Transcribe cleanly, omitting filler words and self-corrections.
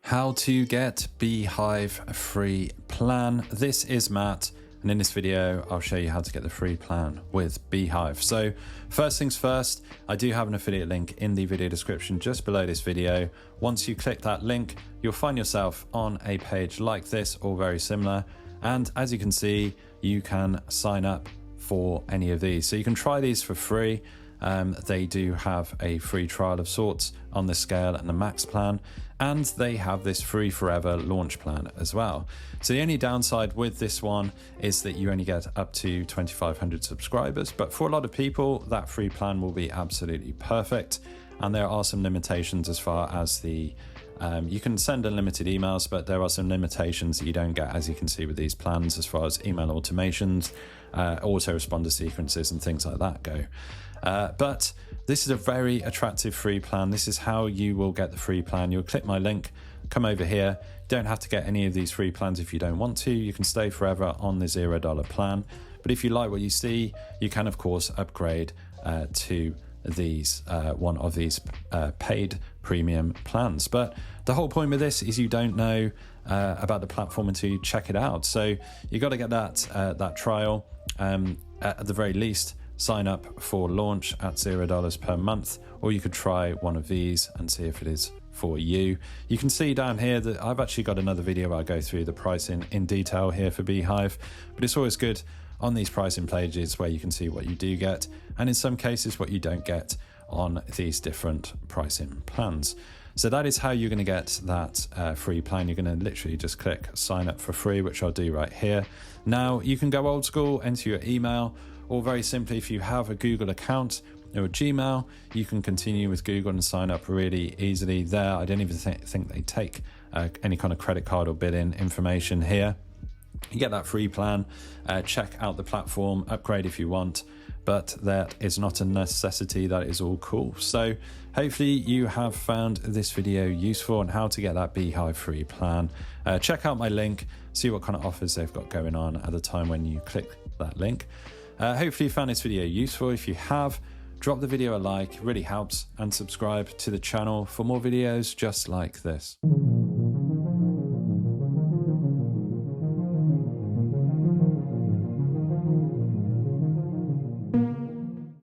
How to get Beehiiv free plan. This is Matt, and in this video I'll show you how to get the free plan with Beehiiv. So first things first, I do have an affiliate link in the video description just below this video. Once you click that link, you'll find yourself on a page like this or very similar, and as you can see, you can sign up for any of these. So you can try these for free. They do have a free trial of sorts on the scale and the max plan, and they have this free forever launch plan as well. So the only downside with this one is that you only get up to 2,500 subscribers, but for a lot of people that free plan will be absolutely perfect. And there are some limitations as far as the you can send unlimited emails, but there are some limitations that you don't get, as you can see with these plans, as far as email automations, autoresponder sequences and things like that go. But this is a very attractive free plan. This is how you will get the free plan. You'll click my link, come over here. You don't have to get any of these free plans if you don't want to. You can stay forever on the $0 plan. But if you like what you see, you can of course upgrade to these one of these paid premium plans. But the whole point with this is you don't know about the platform until you check it out. So you got to get that trial. At the very least, sign up for launch at $0 per month, or you could try one of these and see if it is for you. You can see down here that I've actually got another video where I go through the pricing in detail here for Beehiiv, but it's always good on these pricing pages where you can see what you do get, and in some cases what you don't get on these different pricing plans. So that is how you're going to get that free plan. You're going to literally just click sign up for free, which I'll do right here. Now you can go old school, enter your email, or very simply, if you have a Google account or a Gmail, you can continue with Google and sign up really easily there. I don't even think they take any kind of credit card or bill-in information here. You get that free plan, check out the platform, upgrade if you want, but that is not a necessity. That is all cool. So hopefully you have found this video useful on how to get that Beehiiv free plan. Check out my link, see what kind of offers they've got going on at the time when you click that link. Hopefully you found this video useful. If you have, drop the video a like, it really helps, and subscribe to the channel for more videos just like this.